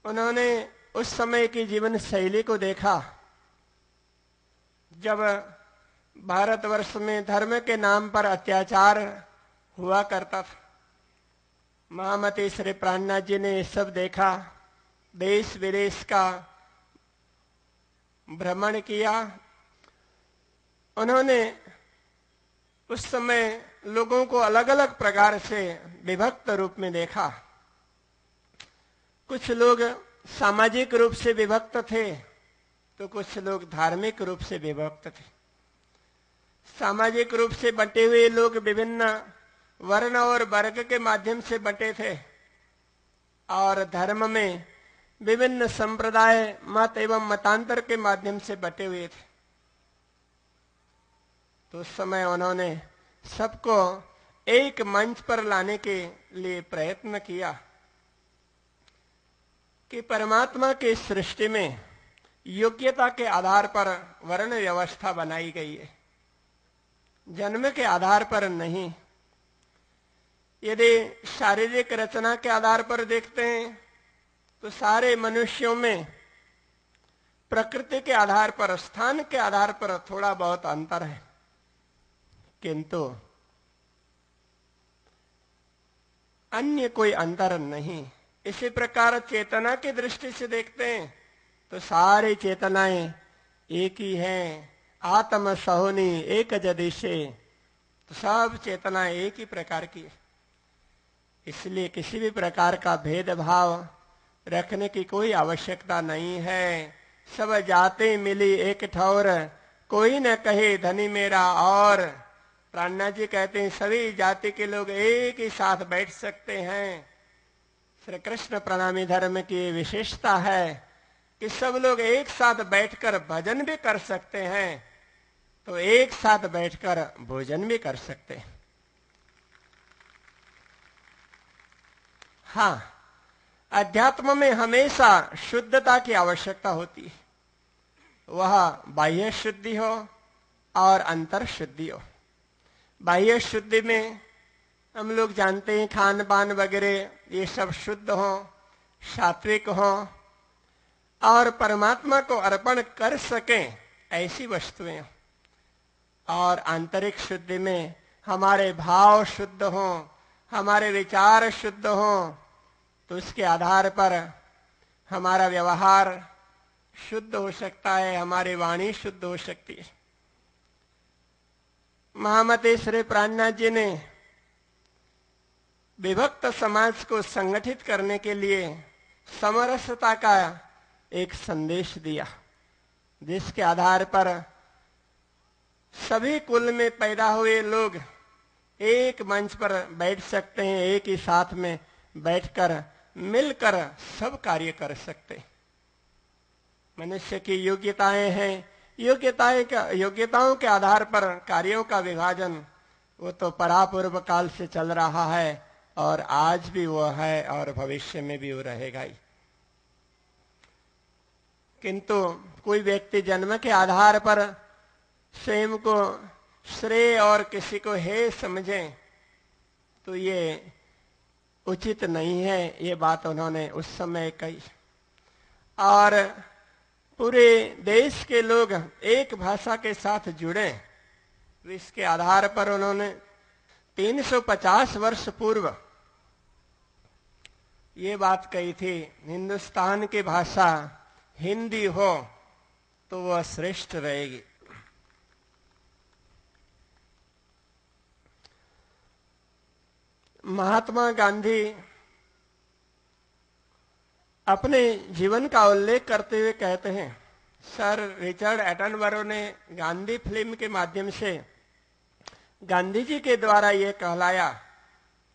उन्होंने उस समय की जीवन शैली को देखा जब भारतवर्ष में धर्म के नाम पर अत्याचार हुआ करता था। महामती श्री प्राणनाथ जी ने ये सब देखा, देश विदेश का भ्रमण किया। उन्होंने उस समय लोगों को अलग अलग प्रकार से विभक्त रूप में देखा। कुछ लोग सामाजिक रूप से विभक्त थे तो कुछ लोग धार्मिक रूप से विभक्त थे। सामाजिक रूप से बंटे हुए लोग विभिन्न वर्ण और वर्ग के माध्यम से बंटे थे और धर्म में विभिन्न संप्रदाय, मत एवं मतांतर के माध्यम से बंटे हुए थे। तो उस समय उन्होंने सबको एक मंच पर लाने के लिए प्रयत्न किया कि परमात्मा की सृष्टि में योग्यता के आधार पर वर्ण व्यवस्था बनाई गई है, जन्म के आधार पर नहीं। यदि शारीरिक रचना के आधार पर देखते हैं तो सारे मनुष्यों में प्रकृति के आधार पर, स्थान के आधार पर थोड़ा बहुत अंतर है, किंतु अन्य कोई अंतर नहीं। इसी प्रकार चेतना की दृष्टि से देखते हैं तो सारी चेतनाएं एक ही हैं। आत्म सहोनी एक जदिशे, तो सब चेतनाएं एक ही प्रकार की है। इसलिए किसी भी प्रकार का भेदभाव रखने की कोई आवश्यकता नहीं है। सब जाते मिली एक ठौर, कोई न कहे धनी मेरा और। प्राणनाथ जी कहते हैं सभी जाति के लोग एक ही साथ बैठ सकते हैं। श्री कृष्ण प्रणामी धर्म की विशेषता है कि सब लोग एक साथ बैठकर भजन भी कर सकते हैं, तो एक साथ बैठकर भोजन भी कर सकते हैं। हाँ, अध्यात्म में हमेशा शुद्धता की आवश्यकता होती है, वह बाह्य शुद्धि हो और अंतर शुद्धि हो। बाह्य शुद्धि में हम लोग जानते हैं खान पान वगैरह ये सब शुद्ध हो, सात्विक हो और परमात्मा को अर्पण कर सकें ऐसी वस्तुएं। और आंतरिक शुद्धि में हमारे भाव शुद्ध हो, हमारे विचार शुद्ध हो, तो उसके आधार पर हमारा व्यवहार शुद्ध हो सकता है, हमारी वाणी शुद्ध हो सकती है। महामती श्री प्राणनाथ जी ने विभक्त समाज को संगठित करने के लिए समरसता का एक संदेश दिया, जिसके आधार पर सभी कुल में पैदा हुए लोग एक मंच पर बैठ सकते हैं, एक ही साथ में बैठकर मिलकर सब कार्य कर सकते हैं। मनुष्य की योग्यताएं हैं, योग्यताओं के आधार पर कार्यों का विभाजन वो तो परापूर्व काल से चल रहा है और आज भी वो है और भविष्य में भी वो रहेगा ही। किंतु कोई व्यक्ति जन्म के आधार पर स्वयं को श्रेय और किसी को हे समझे तो ये उचित नहीं है। ये बात उन्होंने उस समय कही और पूरे देश के लोग एक भाषा के साथ जुड़े, इसके आधार पर उन्होंने 350 वर्ष पूर्व ये बात कही थी, हिंदुस्तान की भाषा हिंदी हो तो वह श्रेष्ठ रहेगी। महात्मा गांधी अपने जीवन का उल्लेख करते हुए कहते हैं, सर रिचर्ड एटनबरो ने गांधी फिल्म के माध्यम से गांधी जी के द्वारा यह कहलाया।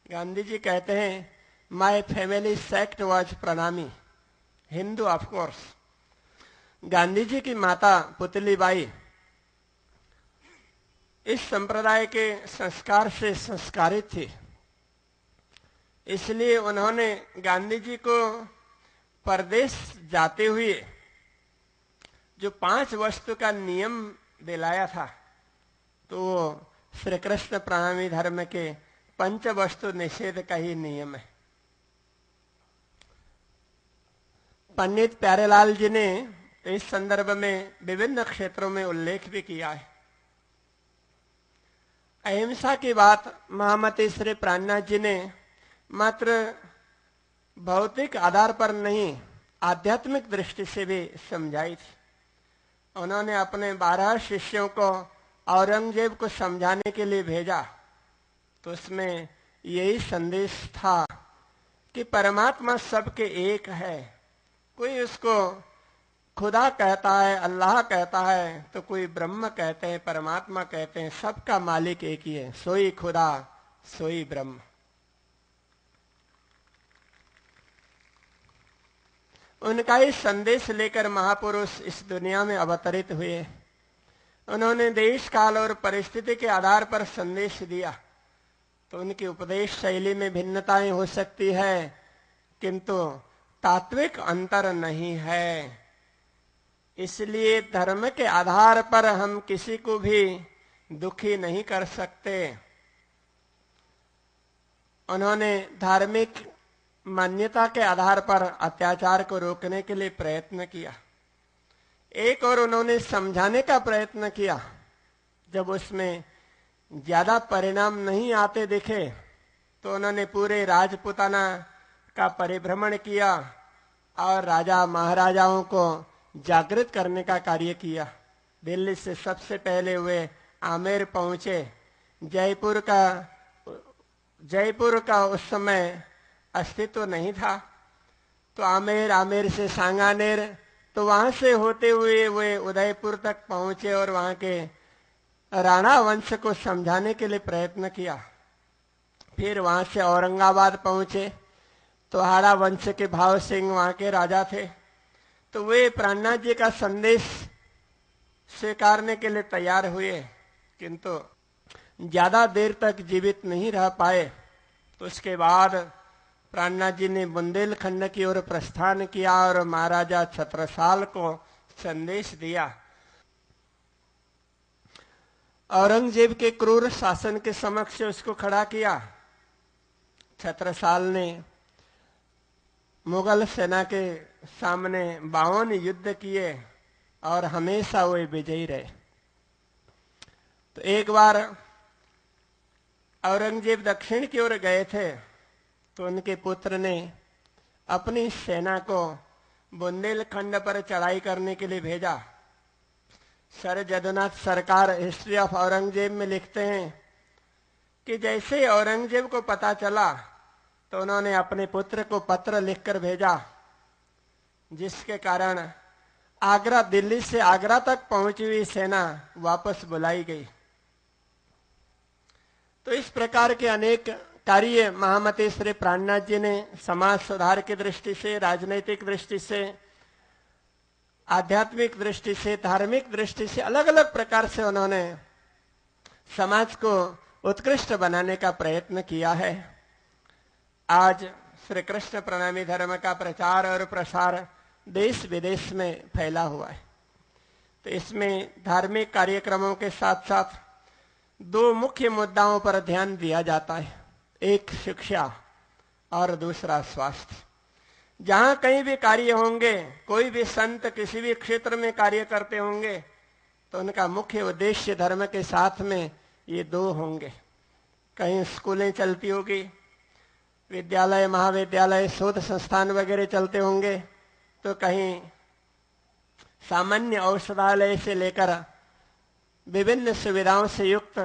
गांधी जी कहते हैं my family sect was Pranami, Hindu of course. Gandhi ji की माता पुतलीबाई इस संप्रदाय के संस्कार से संस्कारित थी, इसलिए उन्होंने गांधी जी को परदेश जाते हुए जो 5 वस्तु का नियम दिलाया था, तो वो श्री कृष्ण प्रणामी धर्म के पंच वस्तु निषेध का ही नियम है। पंडित प्यारेलाल जी ने इस संदर्भ में विभिन्न क्षेत्रों में उल्लेख भी किया है। अहिंसा की बात महामती श्री प्राणनाथ जी ने मात्र भौतिक आधार पर नहीं, आध्यात्मिक दृष्टि से भी समझाई थी। उन्होंने अपने 12 शिष्यों को औरंगजेब को समझाने के लिए भेजा, तो उसमें यही संदेश था कि परमात्मा सबके एक है। कोई उसको खुदा कहता है, अल्लाह कहता है, तो कोई ब्रह्म कहते हैं, परमात्मा कहते हैं। सबका मालिक एक ही है, सोई खुदा सोई ब्रह्म। उनका ही संदेश लेकर महापुरुष इस दुनिया में अवतरित हुए। उन्होंने देश काल और परिस्थिति के आधार पर संदेश दिया। तो उनकी उपदेश शैली में भिन्नताएं हो सकती है, किंतु तात्विक अंतर नहीं है। इसलिए धर्म के आधार पर हम किसी को भी दुखी नहीं कर सकते। उन्होंने धार्मिक मान्यता के आधार पर अत्याचार को रोकने के लिए प्रयत्न किया। एक और उन्होंने समझाने का प्रयत्न किया। जब उसमें ज्यादा परिणाम नहीं आते दिखे, तो उन्होंने पूरे राजपूताना का परिभ्रमण किया और राजा महाराजाओं को जागृत करने का कार्य किया। दिल्ली से सबसे पहले वे आमेर पहुंचे। जयपुर का उस समय अस्तित्व नहीं था, तो आमेर से सांगानेर, तो वहां से होते हुए वे उदयपुर तक पहुंचे और वहां के राणा वंश को समझाने के लिए प्रयत्न किया। फिर वहां से औरंगाबाद पहुंचे, तो हाड़ा वंश के भाव सिंह वहां के राजा थे। तो वे प्राणनाथ जी का संदेश स्वीकारने के लिए तैयार हुए, किंतु ज्यादा देर तक जीवित नहीं रह पाए। तो उसके बाद प्राणनाथ जी ने बुंदेलखंड की ओर प्रस्थान किया और महाराजा छत्रसाल को संदेश दिया। औरंगजेब के क्रूर शासन के समक्ष उसको खड़ा किया। छत्रसाल ने मुगल सेना के सामने 52 युद्ध किए और हमेशा वे विजयी रहे। तो एक बार औरंगजेब दक्षिण की ओर गए थे, तो उनके पुत्र ने अपनी सेना को बुंदेलखंड पर चढ़ाई करने के लिए भेजा। सर जदुनाथ सरकार हिस्ट्री ऑफ औरंगजेब में लिखते हैं कि जैसे औरंगजेब को पता चला, तो उन्होंने अपने पुत्र को पत्र लिखकर भेजा, जिसके कारण दिल्ली से आगरा तक पहुंची हुई सेना वापस बुलाई गई। तो इस प्रकार के अनेक कार्य महामती श्री प्राणनाथ जी ने समाज सुधार की दृष्टि से, राजनीतिक दृष्टि से, आध्यात्मिक दृष्टि से, धार्मिक दृष्टि से अलग अलग प्रकार से उन्होंने समाज को उत्कृष्ट बनाने का प्रयत्न किया है। आज श्री कृष्ण प्रणामी धर्म का प्रचार और प्रसार देश विदेश में फैला हुआ है। तो इसमें धार्मिक कार्यक्रमों के साथ साथ 2 मुख्य मुद्दाओं पर ध्यान दिया जाता है, एक शिक्षा और दूसरा स्वास्थ्य। जहां कहीं भी कार्य होंगे, कोई भी संत किसी भी क्षेत्र में कार्य करते होंगे, तो उनका मुख्य उद्देश्य धर्म के साथ में ये 2 होंगे। कहीं स्कूलें चलती होगी, विद्यालय महाविद्यालय शोध संस्थान वगैरह चलते होंगे, तो कहीं सामान्य औषधालय से लेकर विभिन्न सुविधाओं से युक्त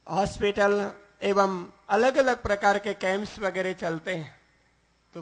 हॉस्पिटल एवं अलग अलग प्रकार के कैंप्स वगैरह चलते हैं। तो